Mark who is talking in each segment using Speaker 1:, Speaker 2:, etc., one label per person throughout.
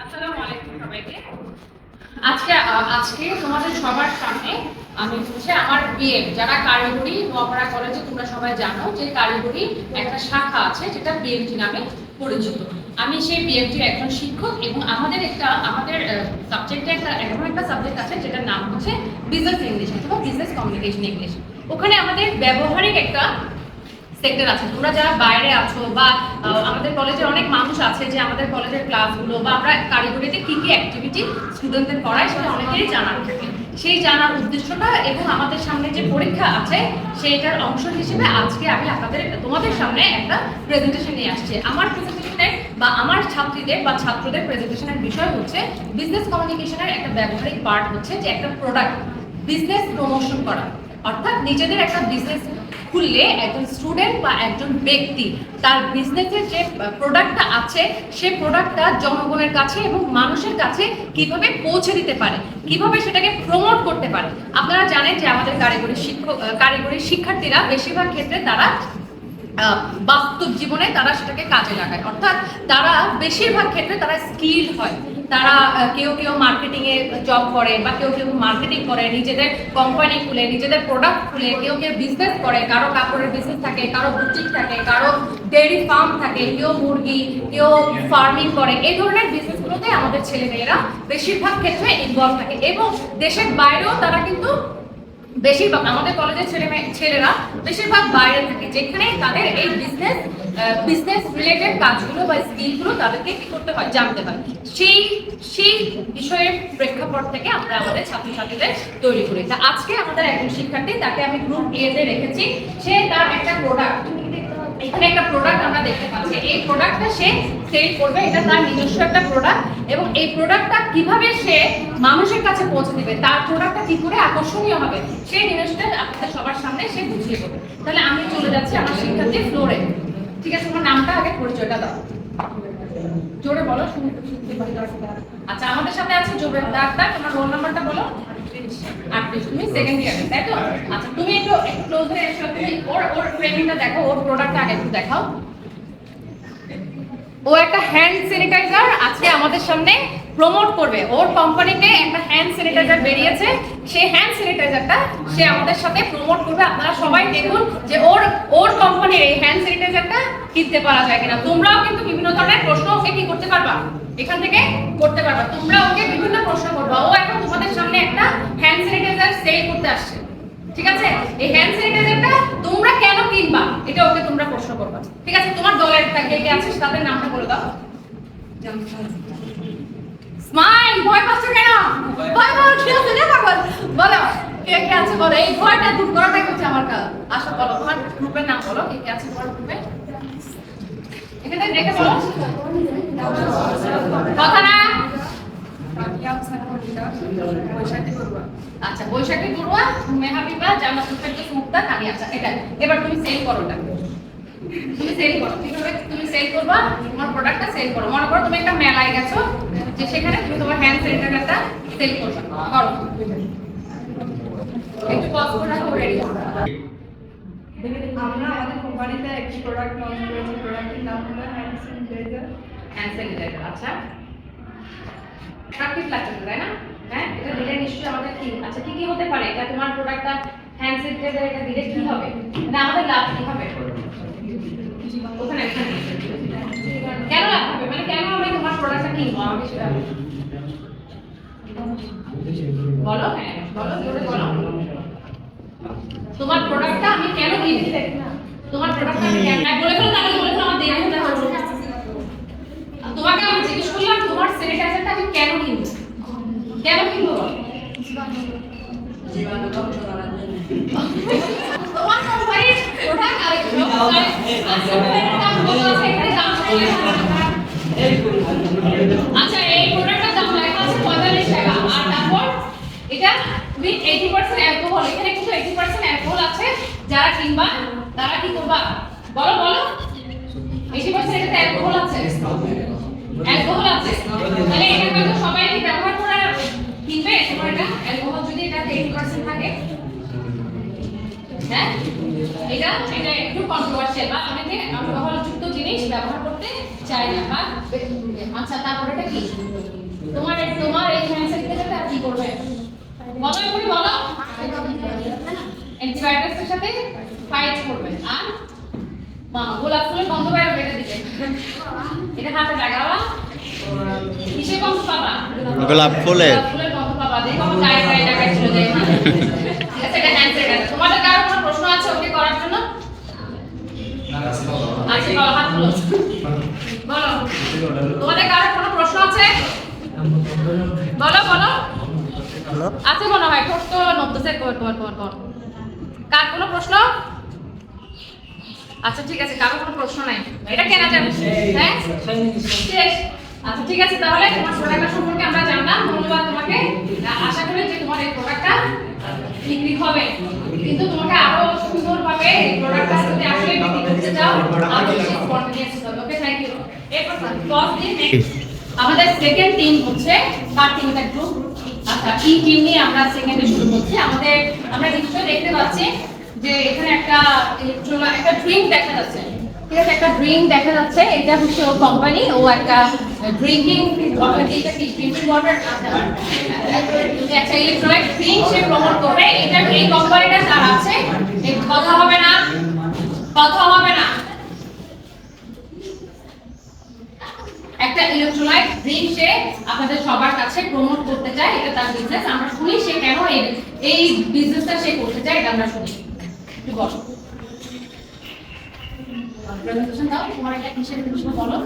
Speaker 1: আসসালামু আলাইকুম সবাইকে। আজকে আজকে তোমাদের সবার সামনে আমি আমার বিএম যারা কারিগরি নোয়াপাড়া কলেজে তোমরা সবাই জানো যে কারিগরি একটা শাখা আছে যেটা বিএমটি নামে পরিচিত। আমি সেই বিএমটির একজন শিক্ষক এবং আমাদের সাবজেক্টে এমন একটা সাবজেক্ট আছে যেটার নাম হচ্ছে বিজনেস ইংলিশ অথবা বিজনেস কমিউনিকেশন ইংলিশ। ওখানে আমাদের ব্যবহারিক একটা সেক্টর আছে। তোমরা যারা বাইরে আছো বা আমাদের কলেজে অনেক মানুষ আছে যে আমাদের কলেজের ক্লাসগুলো বা আমরা কারিগরিতে কি কি অ্যাক্টিভিটি স্টুডেন্টদের করাই সেটা অনেকেরই জানার থাকে। সেই জানার উদ্দেশ্যটা এবং আমাদের সামনে যে পরীক্ষা আছে সেইটার অংশ হিসেবে আজকে আমি তোমাদের সামনে একটা প্রেজেন্টেশন নিয়ে আসছি। আমার প্রেজেন্টেশনের বা আমার ছাত্রীদের বা ছাত্রদের প্রেজেন্টেশনের বিষয় হচ্ছে বিজনেস কমিউনিকেশনের একটা ব্যবহারিক পার্ট হচ্ছে যে একটা প্রোডাক্ট বিজনেস প্রমোশন করা, অর্থাৎ নিজেদের একটা বিজনেস খুললে একজন স্টুডেন্ট বা একজন ব্যক্তি তার বিজনেসের যে প্রোডাক্টটা আছে সেই প্রোডাক্টটা জনগণের কাছে এবং মানুষের কাছে কিভাবে পৌঁছে দিতে পারে, কিভাবে সেটাকে প্রমোট করতে পারে। আপনারা জানেন যে আমাদের কারিগরি শিক্ষার্থীরা বেশিরভাগ ক্ষেত্রে তারা বাস্তব জীবনে তারা সেটাকে কাজে লাগায়, অর্থাৎ তারা বেশিরভাগ ক্ষেত্রে তারা স্কিলড হয়। তারা কেউ কেউ মার্কেটিং এ জব করে বা কেউ কেউ মার্কেটিং করে, নিজেদের কোম্পানি খুলে নিজেদের প্রোডাক্ট খুলে, কেউ কেউ বিজনেস করে, কারো কাপড়ের বিজনেস থাকে, কারো বুটিক থাকে, কারো ডেয়ারি ফার্ম থাকে, কেউ মুরগি, কেউ ফার্মিং করে। এই ধরনের বিজনেসগুলোতে আমাদের ছেলেমেয়েরা বেশিরভাগ ক্ষেত্রে ইনভলভ থাকে এবং দেশের বাইরেও তারা কিন্তু বেশিরভাগ আমাদের কলেজের ছেলেরা বেশিরভাগ বাইরে থাকে, যেখানে তাদের এই বিজনেস রিলেটেড কাজগুলো বা স্কিলগুলো তাদেরকে কি করতে হয়, জানতে হয়। সেই বিষয়ের প্রেক্ষাপট থেকে আমরা আমাদের ছাত্রছাত্রীদের তৈরি করি। তা আজকে আমাদের একজন শিক্ষার্থী, তাকে আমি গ্রুপ এ তে রেখেছি। সে তার একটা প্রোডাক্ট, এখানে একটা প্রোডাক্ট আমরা দেখতে পাচ্ছি, এই প্রোডাক্টটা সে সেল করবে। এটা তার নিজস্ব একটা প্রোডাক্ট এবং এই প্রোডাক্টটা কিভাবে সে মানুষের কাছে পৌঁছে দিবে, তার প্রোডাক্টটা কি করে আকর্ষণীয় হবে, সেই জিনিসটা আপনাদের সবার সামনে সে বুঝিয়ে দেবে। তাহলে আমি চলে যাচ্ছি আমার শিক্ষার্থী ফ্লোরে। ঠিক আছে, তোমার নামটা আগে পরিচয়টা দাও, জোরে বলো, শুনতে পারি। আচ্ছা, আমাদের সাথে আছে জোবেদ ডাক্তার। তোমার রোল নাম্বারটা বলো। 38, তুমি সেকেন্ড ইয়ারে, তাই তো? আচ্ছা, তুমি একটু ক্লোজ হয়ে এসো। তুমি ওর ফ্রেমিংটা দেখো, ওর প্রোডাক্টটা আগে একটু দেখাও। ও একটা হ্যান্ড স্যানিটাইজার আজকে আমাদের সামনে প্রমোট করবে। ওর কোম্পানিতে একটা হ্যান্ড স্যানিটাইজার বেরিয়েছে, সেই হ্যান্ড স্যানিটাইজারটা সে আমাদের সাথে প্রমোট করবে। আপনারা সবাই দেখুন যে ওর কোম্পানির এই হ্যান্ড স্যানিটাইজারটা কিনতে পারা যায় কিনা। তোমরাও কিন্তু বিভিন্ন ধরনের প্রশ্ন ওকে কি করতে পারবা, এখান থেকে করতে পারবা। তোমরা ওকে বিভিন্ন প্রশ্ন করবা। ও এখন তোমাদের সামনে একটা হ্যান্ড স্যানিটাইজার সেল করতে আসছে, ঠিক আছে? এই হ্যান্ড স্যানিটাইজারটা তোমরা কেন কিনবা এটা ওকে তোমরা প্রশ্ন করবা, ঠিক আছে? তোমার দলের কে আছে তাদের নামটা বলে দাও। স্মাইল, ভয় পাচ্ছ কেন? ভয় কি আছে রে পাগল? বলো কে কে আছে, বলো। এই ভয়টা দূর করাটাই হচ্ছে আমার কাজ। আসো বলো, তোমার গ্রুপের নাম বলো, কে কে আছে তোমার গ্রুপে। এখানে দেখে বলো কথা না। আচ্ছা, বৈশাখী বড়ুয়া, মেহাবিবা, জান্নাতুল ফেরদৌস, মুক্তা, তানিয়া। আচ্ছা, এটা এবার তুমি সেল করো। তুমি সেল করো, কিভাবে তুমি সেল করবা? তোমার প্রোডাক্টটা সেল করো। মনে করো তুমি একটা মেলায় গেছো, যে সেখানে তুমি তোমার হ্যান্ড স্যানিটাইজারটা সেল করছো, করো। একটু পজ করে রাখো, রেডি।
Speaker 2: আমরা আমাদের কোম্পানিতে একটি প্রোডাক্ট লঞ্চ করেছি। প্রোডাক্টের নাম হলো হ্যান্ড স্যানিটাইজার।
Speaker 1: হ্যান্ড স্যানিটাইজার, আচ্ছা। প্র্যাকটিস লাগছে, তাই না? হ্যাঁ, এটা দিলে নিশ্চয়ই আমাদের কি, আচ্ছা কি কি হতে পারে? এটা তোমার প্রোডাক্টটা হ্যান্ড স্যানিটাইজার, এটা দিলে কি হবে, মানে আমাদের লাভ কি হবে? ওখানে কেন লাভ হবে, মানে কেন আমি তোমার প্রোডাক্টটা কিনবো? আমাকে সেটা বলো। হ্যাঁ বলো, জোরে বলো। তোমার প্রোডাক্টটা আমি কেন কিনবো? তোমার প্রোডাক্টটা আমি কেন বলে ফেলো, তাহলে বলে ফেলো, আমার দেরি হতে হবে। তোমাকে আমি জিজ্ঞেস করলাম তোমার স্যানিটাইজারটা আমি কেন কিনবো, কেন কিনবো? জীবাণু ধ্বংস করার জন্য। তোমার কোম্পানির প্রোডাক্ট আরেকটু আচ্ছা, এই প্রোডাক্টটার দাম লেখা আছে 45 টাকা। আর তারপর এটা উইথ 80% অ্যালকোহল। এখানে কিন্তু 80% অ্যালকোহল আছে। যারা কিনবা তারা কি করবা, বলো বলো। 80% এটাতে অ্যালকোহল আছে, অ্যালকোহল আছে। তাহলে এটা হয়তো সবাই কি ব্যবহার করে কিনবে? তোমার এটা অ্যালকোহল যদি এটাতে 80% থাকে, হ্যাঁ, এটা একটু কন্ট্রোভার্সিয়াল বা অনেকে অ্যালকোহলযুক্ত জিনিস ব্যবহার করতে চায় না বা আচ্ছা তারপরে এটা কি তোমার এই হ্যান্ডসেট থেকে আর কি করবে বলো এগুলি বলো অ্যান্টিবায়োটিক্সের সাথে ফাইট করবে আর মামা গোলাপ ফুলের গন্ধ বাইরে বেড়ে দিবে এটা হাতে লাগাবা কিসের গন্ধ পাবা
Speaker 3: গোলাপ ফুলের
Speaker 1: গন্ধ পাবা দেখো গায়ে গায়ে লাগাই চলে যায় না ঠিক আছে এটা হ্যান্ডসেট আছে তোমাদের কারো কোনো প্রশ্ন আছে ওকে করার জন্য আচ্ছা বলো হাত তুলো বলো তোমাদের কারো কোনো প্রশ্ন আছে বলো বলো আছে মনে হয় ঠোঁট তো নড়তেছে কর কার কোনো প্রশ্ন আচ্ছা ঠিক আছে কারো কোনো প্রশ্ন নাই এটা কেনা যাবে হ্যাঁ শেষ আচ্ছা ঠিক আছে তাহলে তোমার প্রোডাক্ট সম্পর্কে আমরা জানলাম ধন্যবাদ তোমাকে আশা করি যে তোমার এই প্রোডাক্টটা বিক্রি হবে কিন্তু তোমাকে আরো সুন্দরভাবে এই প্রোডাক্টটা যদি আসলে বিক্রি করতে চাও আরো বেশি কনফিডেন্স হবে ওকে থ্যাংক ইউ এরপর ক্লাস দিন নেক্সট আমাদের সেকেন্ড টিম হচ্ছে কার টিমটা একটু আচ্ছা এই টিম নিয়ে আমরা সেকেন্ডে শুরু করছি আমাদের আমরা নিশ্চয়ই দেখতে পাচ্ছি যে এখানে একটা ড্রিঙ্ক দেখা যাচ্ছে ঠিক আছে একটা ড্রিঙ্ক দেখা যাচ্ছে এটা হচ্ছে ও কোম্পানি ও একটা ড্রিঙ্কিং ওয়াটার এটা কি ড্রিঙ্কিং ওয়াটার একটা ইলেকট্রনিক ড্রিঙ্ক সে প্রমোট করবে এটা এই কোম্পানিটা যার আছে কথা হবে না একটা ইলেকট্রোলাইট ড্রিঙ্ক সে আপনাদের সবার কাছে প্রমোট করতে চায় এটা তার বিজনেস আমরা শুনি সে কেন এই বিজনেসটা সে করতে চায় এটা আমরা শুনি একটু বলো প্রেজেন্টেশন দাও তোমার এটা কিসের বিষয় বলো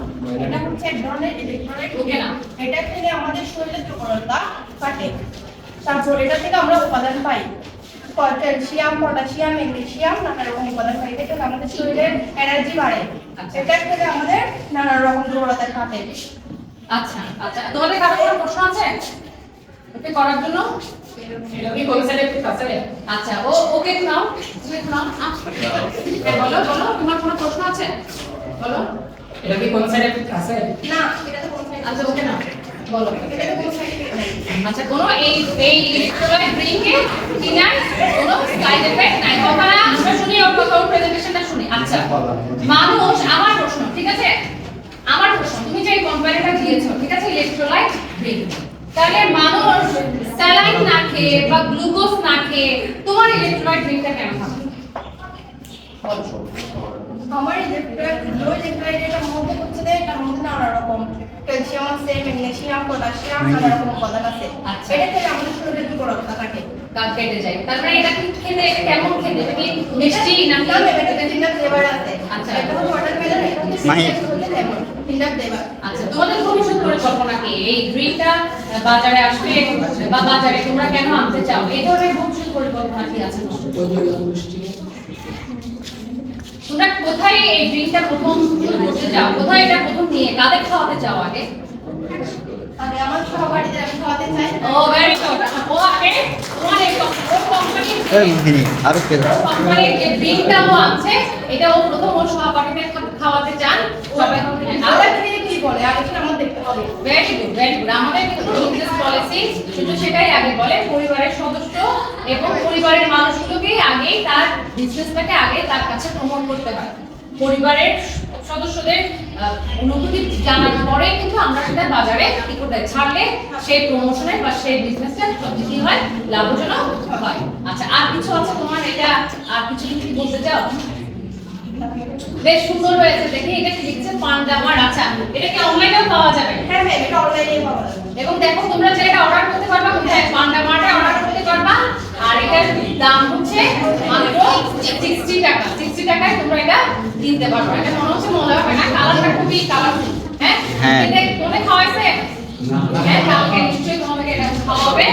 Speaker 2: এটা হচ্ছে এক ধরনের ইলেকট্রনিক
Speaker 1: ওকে না
Speaker 2: এটা থেকে আমাদের শরীরের দুর্বলতা কাটে তারপর এটা থেকে আমরা উপাদান পাই ক্যালসিয়াম পটাশিয়াম ম্যাগনেসিয়াম নানা রকম উপাদান পাই এটা থেকে আমাদের শরীরের এনার্জি বাড়ে এটা থেকে আমাদের নানা রকম দুর্বলতা কাটে
Speaker 1: আচ্ছা আচ্ছা তোমাদের কারো কোনো প্রশ্ন আছে ওকে করার জন্য কি কনসেপ্ট একটু আছে আচ্ছা ওকে নাও তুমি নাও বলো তোমার কোনো প্রশ্ন আছে বলো
Speaker 4: এটা কি কোন সাইড এফেক্ট আছে
Speaker 2: না এটা তো কোনো
Speaker 1: আচ্ছা ওকে নাও বলো
Speaker 2: এটা তো কোনো সাইড এফেক্ট নেই
Speaker 1: আচ্ছা কোনো এই ইলেকট্রোলাইট ড্রিঙ্কে কিনার কোনো সাইড এফেক্ট নাই কথা আমরা শুনি ওর প্রেজেন্টেশনটা শুনি আচ্ছা মানুষ আমার প্রশ্ন ঠিক আছে আমার প্রশ্ন তুমি যে কোম্পানিটা দিয়েছো ঠিক আছে ইলেকট্রোলাইট ড্রিঙ্ক তাহলে মানুষ স্যালাইন না খেয়ে বা গ্লুকোজ না খেয়ে তোমার ইলেকট্রোলাইট ড্রিঙ্কটা কেন খাবে
Speaker 2: আমার ইলেকট্রোলাইটের মধ্যে হচ্ছে যে এটার মধ্যে নানা রকম ক্যালসিয়াম আছে ম্যাগনেসিয়াম পটাশিয়াম নানা রকম উপাদান আছে
Speaker 1: আচ্ছা।
Speaker 2: এটা থেকে আমাদের শরীরের দুর্বলতা কাটে
Speaker 1: কাজ কেটে যায় তার মানে এটা কি খেতে কেমন খেতে এটা কি মিষ্টি না
Speaker 2: না এটা তিনটা ফ্লেভার আছে
Speaker 1: আচ্ছা।
Speaker 2: এটা হচ্ছে ওয়াটারমেলন এটা হচ্ছে
Speaker 3: মাহি।
Speaker 2: লেমন তিনটা ফ্লেভার
Speaker 1: আচ্ছা তোমাদের ভবিষ্যৎ পরিকল্পনা কি এই ড্রিঙ্কটা বাজারে আসবে বা বাজারে তোমরা কেন আনতে চাও এই ধরনের ভবিষ্যৎ পরিকল্পনা কি আছে তোমরা কোথায় এই ড্রিঙ্কটা প্রথম করতে চাও কোথায় এটা প্রথম নিয়ে কাদের খাওয়াতে চাও আগে
Speaker 2: আর আমার সহপাঠীদের আমি খাওয়াতে চাই
Speaker 1: ও ভেরি গুড ও আগে তোমার এই কোম্পানি
Speaker 3: আরো কে
Speaker 1: কোম্পানির যে ড্রিঙ্কটা ও আছে এটা ও প্রথম ওর সহপাঠীদের খাওয়াতে চান সবাই
Speaker 2: আমরা খেয়ে কি বলে আগে সেটা আমাদের দেখতে হবে
Speaker 1: ভেরি গুড আমাদের কিন্তু বিজনেস পলিসি কিন্তু সেটাই আগে বলে পরিবারের সদস্য এবং পরিবারের মানুষগুলোকে আগে তার বিজনেসটাকে আগে তার কাছে প্রমোট করতে হয় পরিবারের সদস্যদের অনুভূতি জানার পরে কিন্তু আমরা সেটা বাজারে কি করতে ছাড়লে সেই প্রমোশনে বা সেই বিজনেসটা কি হয় লাভজনক হয় আচ্ছা আর কিছু আছে তোমার এটা আর কিছু কি বলতে চাও বেশ সুন্দর হয়েছে দেখি এটা কি লিখছে পান্ডামার আচ্ছা এটা কি অনলাইনেও পাওয়া যাবে
Speaker 2: হ্যাঁ ম্যাম এটা অনলাইনে পাওয়া যাবে
Speaker 1: এবং দেখো তোমরা যেটা অর্ডার করতে পারবা কোথায় পান্ডামার্টে অর্ডার করতে পারবা আর এটার দাম হচ্ছে মাত্র 60 টাকা 60 টাকায় তোমরা এটা কিনতে পারবে এটা মনে হচ্ছে মজা হবে না কালারটা খুবই কালারফুল হ্যাঁ
Speaker 3: হ্যাঁ।
Speaker 1: এটা কোনে খাওয়াইছে হ্যাঁ কালকে নিশ্চয়ই তোমাকে এটা খাওয়াবে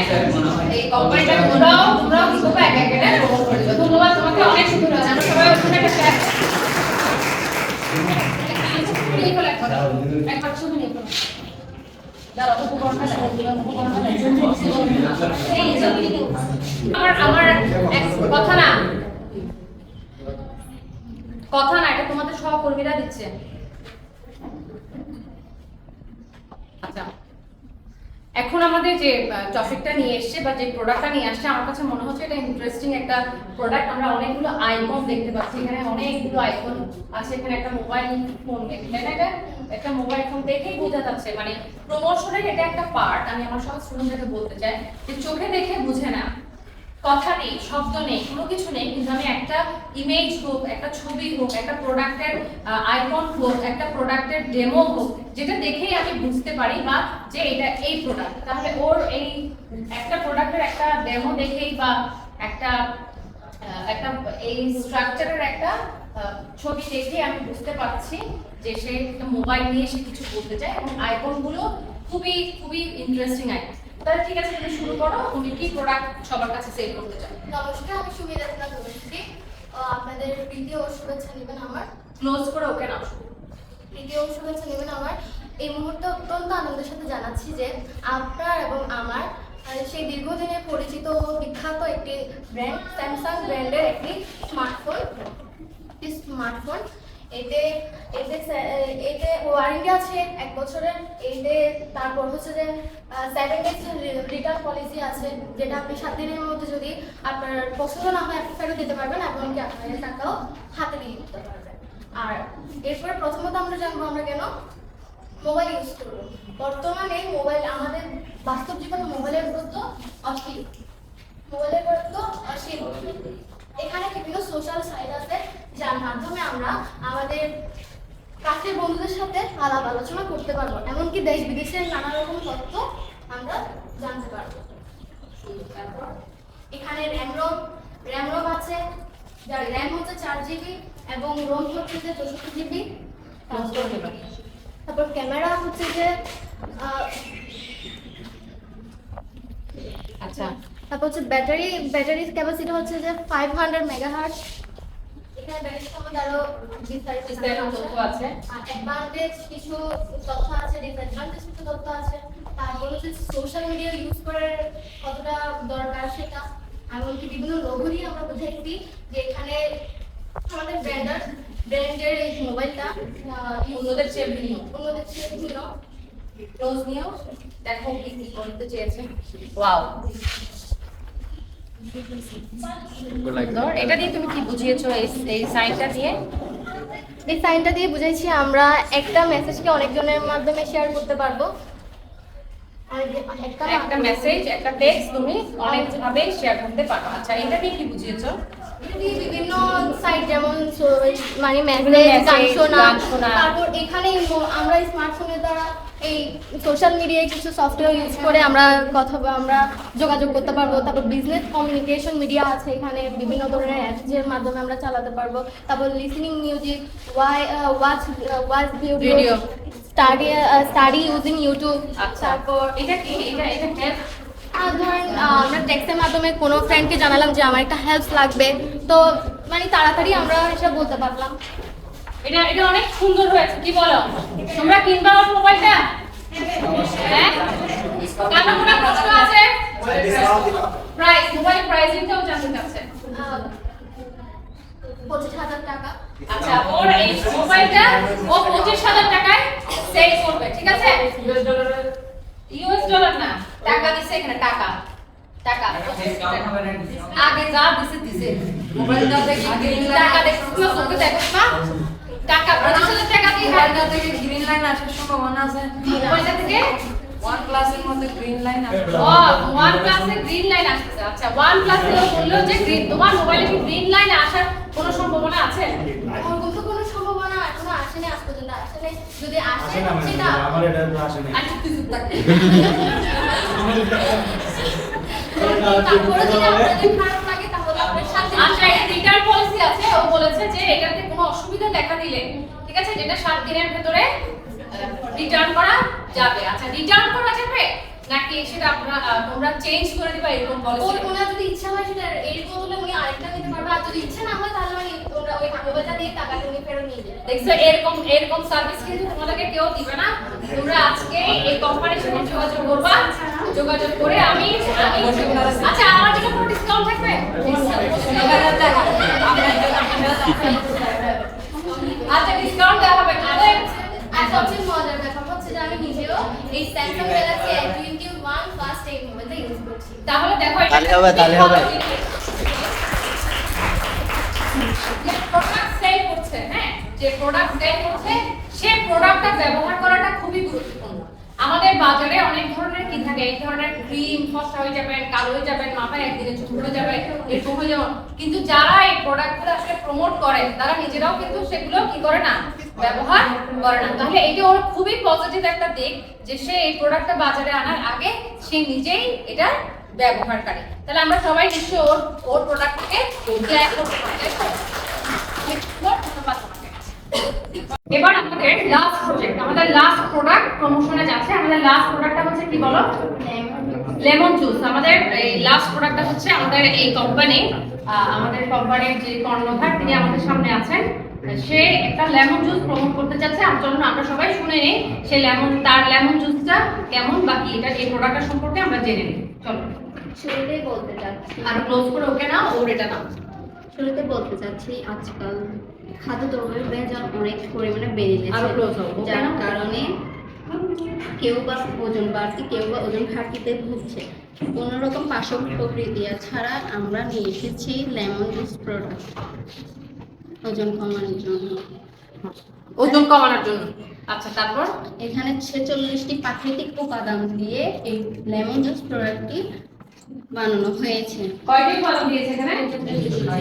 Speaker 1: এই কোম্পানিটা তোমরাও কি করবে এক এক এটা প্রমোট করে দিবে ধন্যবাদ তোমাকে অনেক সুন্দর হয়েছে আমরা সবাই ওখানে একটা শেয়ার একবার ছবি নিয়ে ফেলো আমার কথা না এটা তোমাদের সহকর্মীরা দিচ্ছে আচ্ছা এখন আমাদের যে টপিকটা নিয়ে এসেছে বা যে প্রোডাক্টটা নিয়ে আসছে আমার কাছে মনে হচ্ছে এটা ইন্টারেস্টিং একটা প্রোডাক্ট আমরা অনেকগুলো আইকন দেখতে পাচ্ছি এখানে অনেকগুলো আইকন আছে এখানে একটা মোবাইল ফোন এটা একটা মোবাইল ফোন দেখেই বোঝা যাচ্ছে, মানে প্রমোশনের এটা একটা পার্ট। আমি আমার সব স্টুডেন্টদেরকে বলতে চাই যে চোখে দেখে বুঝে না, কথা নেই, শব্দ নেই, কোনো কিছু নেই, কিন্তু আমি একটা ইমেজ হোক, একটা ছবি হোক, একটা প্রোডাক্টের আইকন হোক, একটা প্রোডাক্টের ডেমো হোক, যেটা দেখেই আমি বুঝতে পারি বা যে এটা এই প্রোডাক্ট, তাহলে ওর এই একটা প্রোডাক্টের একটা ডেমো দেখেই বা একটা একটা এই স্ট্রাকচারের একটা ছবি দেখে আমি বুঝতে পারছি যে সে একটা মোবাইল নিয়ে সে কিছু বলতে চায়, এবং আইকনগুলো খুবই খুবই ইন্টারেস্টিং আইকন। তাহলে ঠিক আছে, তুমি শুরু করো, তুমি কি প্রোডাক্ট সবার কাছে সেল করতে চাও?
Speaker 5: নমস্কার, আমি সুমিতা ধনশ্রী। আপনাদের প্রীতি ও শুভেচ্ছা নেবেন আমার।
Speaker 1: ক্লোজ করে ওকে নাও।
Speaker 5: প্রীতি ও শুভেচ্ছা নেবেন আমার। এই মুহূর্তে অত্যন্ত আনন্দের সাথে জানাচ্ছি যে আপনার এবং আমার সেই দীর্ঘদিনের পরিচিত ও বিখ্যাত একটি ব্র্যান্ড স্যামসাং ব্র্যান্ডের একটি স্মার্টফোন এতে এতে এতে ওয়ারেন্টি আছে 1 বছরের। এতে তারপর হচ্ছে যে 7 days রিটার্ন পলিসি আছে, যেটা আপনি 7 দিনের মধ্যে যদি আপনার পছন্দ না হয় আপনি ফেরত দিতে পারবেন, এমনকি আপনার টাকাও হাতে দিয়ে দিতে পারবেন। আর এরপরে প্রথমত আমরা জানবো আমরা কেন মোবাইল ইউজ করবো। বর্তমানে মোবাইল আমাদের বাস্তব জীবনে মোবাইলের গুরুত্ব অসীম। মোবাইলের গুরুত্ব অসীম। এখানে বিভিন্ন সোশ্যাল সাইট আছে যার মাধ্যমে আমরা আমাদের কাছের বন্ধুদের সাথে আলাপ আলোচনা করতে পারবো, এমনকি দেশ বিদেশের নানা রকম তথ্য আমরা জানতে পারবো। এখানে র্যাম রোম আছে, যার র্যাম হচ্ছে 4 GB এবং রোম হচ্ছে যে 64 GB। তারপর ক্যামেরা হচ্ছে যে
Speaker 1: আচ্ছা,
Speaker 5: তারপর হচ্ছে ব্যাটারি ক্যাপাসিটি হচ্ছে যে 500 মেগাহার্টজ। এখানে ব্যাটারি সম্বন্ধে আরো বিস্তারিত
Speaker 1: তথ্য আছে।
Speaker 5: অ্যাডভান্টেজ কিছু তথ্য আছে, ডিসঅ্যাডভান্টেজ কিছু তথ্য আছে। তারপর হচ্ছে সোশ্যাল মিডিয়া ইউজ করার কতটা দরকার সেটা, এমনকি বিভিন্ন লোগো দিয়ে আমরা বুঝাইছি যে এখানে আমাদের ব্র্যান্ডের এই মোবাইলটা
Speaker 1: অন্যদের চেয়ে ভিন্ন।
Speaker 5: ক্লোজ নিয়েও
Speaker 1: দেখো কি কি বলতে চেয়েছে। ওয়াও, এটা দিয়ে তুমি কি বুঝিয়েছো এই সাইনটা দিয়ে?
Speaker 5: এই সাইনটা দিয়ে বুঝাইছি আমরা একটা মেসেজকে অনেকজনের মাধ্যমে শেয়ার করতে পারবো।
Speaker 1: একটা মেসেজ, একটা টেক্সট তুমি অনেকভাবে শেয়ার করতে পারো। আচ্ছা, এটা দিয়ে কি বুঝিয়েছো?
Speaker 5: বিভিন্ন সাইট যেমন মানে মেসেজ, গান শোনা, তারপর এখানে আমরা স্মার্টফোনের দ্বারা এই সোশ্যাল মিডিয়ায় কিছু সফটওয়্যার ইউজ করে আমরা আমরা যোগাযোগ করতে পারবো। তারপর বিজনেস কমিউনিকেশন মিডিয়া আছে, এখানে বিভিন্ন ধরনের অ্যাপসের মাধ্যমে আমরা চালাতে পারবো। তারপর listening music, watch video, study using YouTube. তারপর
Speaker 1: এটা কি? এটা হেল্প।
Speaker 5: আর ধরেন আমরা টেক্সটের মাধ্যমে কোনো ফ্রেন্ডকে জানালাম যে আমার একটা হেল্প লাগবে, তো মানে তাড়াতাড়ি আমরা এটা বলতে পারলাম।
Speaker 1: এটা অনেক সুন্দর হয়েছে, কি বলো? তোমরা কিনবা ওর মোবাইলটা? হ্যাঁ, কারণ কোনো প্রশ্ন আছে? প্রাইস, মোবাইল প্রাইসিংটাও জানতে চাচ্ছে।
Speaker 5: 25,000 টাকা।
Speaker 1: আচ্ছা, ওর এই মোবাইলটা ও 25,000 টাকায় সেল করবে, ঠিক আছে? ইউএস ডলার না, টাকা দিছে এখানে, টাকা টাকা 25,000 টাকা। আগে যা দিছে মোবাইলটা দেখি টাকা দেখছিস না, তোকে দেখছ না টাকা 25,000 টাকা দিয়ে
Speaker 6: মোবাইলটা থেকে গ্রিন লাইন আসার সম্ভাবনা আছে।
Speaker 1: মোবাইলটা থেকে
Speaker 6: OnePlus এর মধ্যে গ্রিন লাইন আসে।
Speaker 1: ও OnePlus এ গ্রিন লাইন আসছে। আচ্ছা, OnePlus এ বললো যে গ্রিন, তোমার মোবাইলে কি গ্রিন লাইন আসার কোনো সম্ভাবনা আছে?
Speaker 5: ওরকম তো কোনো সম্ভাবনা এখনো আসেনি, আজ পর্যন্ত আসেনি। যদি আসে সেটা
Speaker 1: আচ্ছা, তুই চুপ থাক।
Speaker 5: তারপরে যদি আপনাদের খারাপ লাগে তাহলে আপনার সাথে
Speaker 1: আচ্ছা, একটা রিটার্ন পলিসি আছে। ও বলেছে যে এটাতে কোনো অসুবিধা দেখা দিলে, ঠিক আছে, যেটা 7 দিনের ভেতরে রিটার্ন করা যাবে। আচ্ছা, রিটার্ন করা যাবে নাকি সেটা আপনারা তোমরা চেঞ্জ করে দিবা এরকম পলিসি?
Speaker 5: ওনার যদি ইচ্ছা হয় সেটা এরকম হলে উনি আরেকটা নিতে পারবে, আর যদি ইচ্ছা না হয় তাহলে মানে তোমরা ওই মোবাইলটা দিয়ে টাকাটা উনি ফেরত নিয়ে যাবে।
Speaker 1: দেখছো, এরকম সার্ভিস কিন্তু তোমাদেরকে কেউ দিবে না। তোমরা আজকে এই কোম্পানির সাথে যোগাযোগ করবা, যোগাযোগ করে আমি আচ্ছা, আমার জন্য কোনো ডিসকাউন্ট থাকবে? আচ্ছা, ডিসকাউন্ট দেওয়া হবে।
Speaker 5: আর সবচেয়ে মজার ব্যাপার হচ্ছে যে আমি নিজেও এই স্যামসাং গ্যালাক্সি S21 ফার্স্ট এই মোবাইলটা ইউজ করছি।
Speaker 1: তাহলে দেখো, এটা
Speaker 3: তাহলে হবে।
Speaker 1: যে প্রোডাক্ট সেল করছে, হ্যাঁ, যে প্রোডাক্ট সেল করছে সে প্রোডাক্টটা ব্যবহার করাটা খুবই গুরুত্বপূর্ণ। আমাদের বাজারে অনেক ধরনের কি থাকে, এই ধরনের ক্রিম ফর্সা হয়ে যাবেন, কালো হয়ে যাবেন, মাথায় একদিনে চুল পড়ে যাবে, এরকম হয়ে যাবে, কিন্তু যারা এই প্রোডাক্টগুলো আসলে প্রমোট করে তারা নিজেরাও কিন্তু সেগুলো কি করে না, ব্যবহার করে না। তাহলে এটা ওর খুবই পজিটিভ একটা দিক যে সে এই প্রোডাক্টটা বাজারে আনার আগে সে নিজেই এটা ব্যবহারকারী। তাহলে আমরা সবাই নিশ্চয়ই ওর প্রোডাক্টকে ট্রাই করতে পারি। এবার আমাদের লাস্ট প্রজেক্ট, আমাদের লাস্ট প্রোডাক্ট প্রমোশনে যাচ্ছে। আমাদের লাস্ট প্রোডাক্টটা হচ্ছে কি বলো? Lemon juice. আমাদের এই লাস্ট প্রোডাক্টটা হচ্ছে আমাদের এই কোম্পানি, আমাদের কোম্পানির যে কর্ণধার তিনি আমাদের সামনে আছেন, সে একটা লেমন জুস প্রমোট করতে যাচ্ছে। চলুন আমরা সবাই শুনে নিই সে তার লেমন জুসটা কেমন বা কি, এটা এই প্রোডাক্টটা সম্পর্কে আমরা জেনে নিই। চলো
Speaker 7: শুরুতেই বলতে চাচ্ছি,
Speaker 1: আর ক্লোজ করে ওকে না, ওর এটা না।
Speaker 7: শুরুতে বলতে চাচ্ছি আজকাল খাদ্যদ্রব্যের ভেজাল অনেক পরিমাণে বেড়ে
Speaker 1: আরো
Speaker 7: গেছে,
Speaker 1: ক্লোজ হবো
Speaker 7: যার কারণে কেউ বা ওজন বাড়ছে, কেউ বা ওজন ঘাটতিতে ভুগছে। কোনো রকম পার্শ্ব প্রতিক্রিয়া ছাড়া আমরা নিয়ে এসেছি লেমন জুস প্রোডাক্ট ওজন কমানোর জন্য।
Speaker 1: ওজন কমানোর জন্য। আচ্ছা, তারপর
Speaker 7: এখানে 46টি প্রাকৃতিক উপাদান দিয়ে এই লেমন জুস প্রোডাক্টটি বানানো হয়েছে।
Speaker 1: কয়টি উপাদান দিয়েছে এখানে?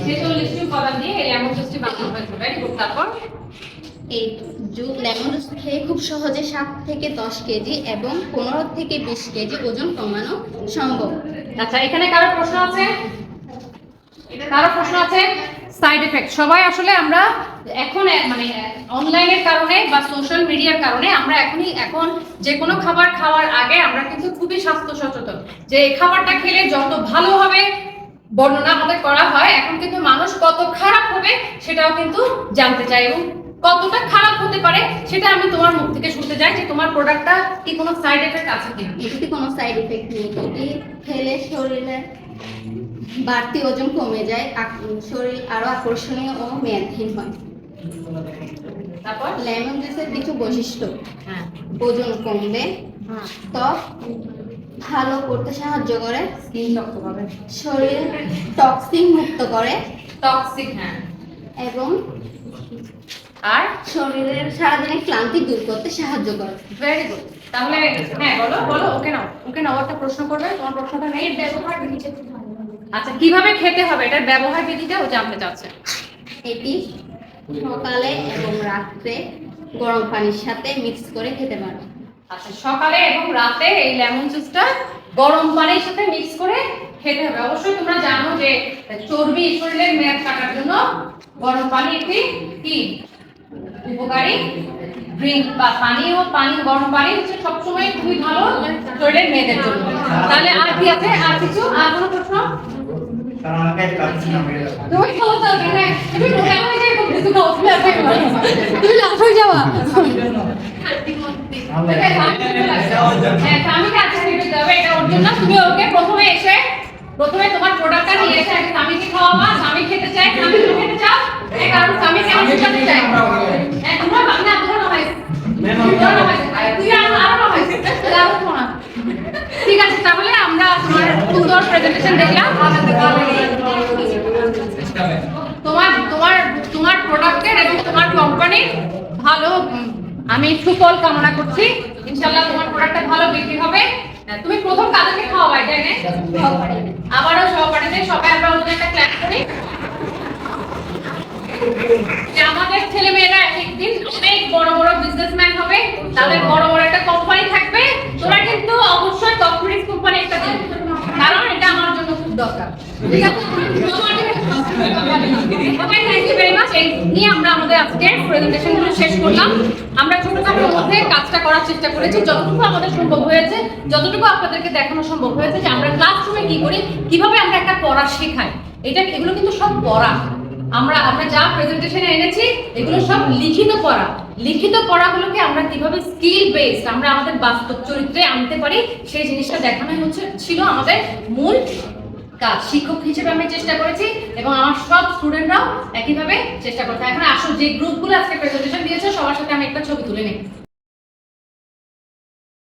Speaker 1: 46টি উপাদান দিয়ে এই লেমন জুসটি বানানো হয়েছে। Very good. তারপর
Speaker 7: এই লেমন জুস খেয়ে খুব সহজে 7 থেকে 10 কেজি এবং 15 থেকে 20 কেজি ওজন কমানো সম্ভব।
Speaker 1: আচ্ছা, এখানে কারো প্রশ্ন আছে? কারো প্রশ্ন আছে? সাইড এফেক্ট সবাই আসলে আমরা এখন মানে অনলাইনের কারণে বা সোশ্যাল মিডিয়ার কারণে আমরা এখন যে কোনো খাবার খাওয়ার আগে আমরা কিন্তু খুবই স্বাস্থ্য সচেতন, যে এই খাবারটা খেলে যত ভালো হবে বর্ণনা আমাদের করা হয়, এখন কিন্তু মানুষ কত খারাপ হবে সেটাও কিন্তু জানতে চায়, এবং কতটা খারাপ হতে পারে সেটা আমি তোমার মুখ থেকে শুনতে চাই যে তোমার প্রোডাক্টটা কি কোনো সাইড এফেক্ট আছে কিনা।
Speaker 7: এটিতে কোনো সাইড এফেক্ট নেই। এটি খেলে শরীরে বাড়তি ওজন কমে যায়, শরীর আরো আকর্ষণীয় ও মেয়াদহীন হয়।
Speaker 1: তারপর
Speaker 7: লেমন জুসের কিছু বৈশিষ্ট্য:
Speaker 1: হ্যাঁ,
Speaker 7: ওজন কমবে, ত্বক ভালো করতে সাহায্য করে,
Speaker 1: স্কিন শক্ত হবে,
Speaker 7: শরীর টক্সিন মুক্ত করে
Speaker 1: টক্সিক, হ্যাঁ,
Speaker 7: এবং
Speaker 1: আর
Speaker 7: শরীরের সারাদিনের ক্লান্তি দূর করতে সাহায্য করে।
Speaker 1: Very good. তাহলে হ্যাঁ, বলো বলো, ওকে নাও, ওকে নাও, একটা প্রশ্ন করবে, তোমার প্রশ্নটা নেই। ব্যবহার বিধিটা আচ্ছা, কিভাবে খেতে হবে এটার ব্যবহার বিধিটা ও জানতে চাচ্ছে।
Speaker 7: এটি সকালে এবং রাত্রে গরম পানির সাথে মিক্স করে খেতে পারবে।
Speaker 1: আচ্ছা, সকালে এবং রাতে এই লেমন জুসটা গরম পানির সাথে মিক্স করে খেতে হবে। অবশ্যই তোমরা জানো যে চর্বি শরীরের মেদ কাটার জন্য গরম পানি একটি কি উপকারী ড্রিঙ্ক বা পানি গরম পানি হচ্ছে সবসময় খুবই ভালো শরীরের মেদের জন্য। তাহলে আর কি আছে? আর কিছু? আর কোনো প্রশ্ন? তুমি বলতে হবে না, তুমি মোটা হয়ে যাবে, খুব কিছু খাও, তুমি আসবে তুমি লাভ হয়ে যাওয়া। স্বামীকে আজকে দিতে হবে, এটা ওর জন্য। তুমি ওকে প্রথমে তোমার প্রোডাক্টটা নিয়ে এসে আগে স্বামীকে খাওয়াবা। স্বামী খেতে চায়, স্বামী তুমি খেতে চাও, কারণ স্বামী কেমন খেতে চায়। তোমরা বাংলা ধরো না ভাই, তুই আরো না ঠিক আছে। তাহলে আমরা তোমার সুন্দর প্রেজেন্টেশন দেখলাম। তোমার প্রোডাক্টের এবং তোমার কোম্পানির ভালো আমি সুফল কামনা করছি। ইনশাআল্লাহ তোমার প্রোডাক্টটা ভালো বিক্রি হবে। তুমি প্রথম কাদেরকে খাওয়াবে তাই না? আবারও সহপাঠীদের সবাই আমরা ওদের একটা ক্লাস করি যে আমাদের ছেলে মেয়েরা একদিন অনেক বড় বড় বিজনেসম্যান হবে, তাদের বড় বড় একটা কোম্পানি থাকবে। তোরা কিন্তু অবশ্যই কর্পোরেট কোম্পানি একটা দিন, কারণ এটা আমার জন্য খুব দরকার। ঠিক আছে, ওকে, থ্যাংক ইউ ভেরি মাচ। এই নিয়ে আমরা আমাদের আজকের প্রেজেন্টেশনগুলো শেষ করলাম। আমরা ছোটখাটোর মধ্যে কাজটা করার চেষ্টা করেছি, যতটুকু আমাদের সম্ভব হয়েছে, যতটুকু আপনাদেরকে দেখানো সম্ভব হয়েছে যে আমরা ক্লাসরুমে কি করি, কিভাবে আমরা একটা পড়া শেখাই। এগুলো কিন্তু সব পড়া। আমরা যা প্রেজেন্টেশনে এনেছি এগুলো সব লিখিত পড়া। লিখিত পড়াগুলোকে আমরা কিভাবে স্কিল বেসড আমরা আমাদের বাস্তব চরিত্রে আনতে পারি সেই জিনিসটা দেখানোই ছিল আমাদের মূল কাজ। শিক্ষক হিসেবে আমি চেষ্টা করেছি এবং আমার সব স্টুডেন্টরাও একইভাবে চেষ্টা করছে। এখন আসো যে গ্রুপগুলো আজকে প্রেজেন্টেশন দিয়েছে সবার সাথে আমি একটা ছবি তুলে নিই।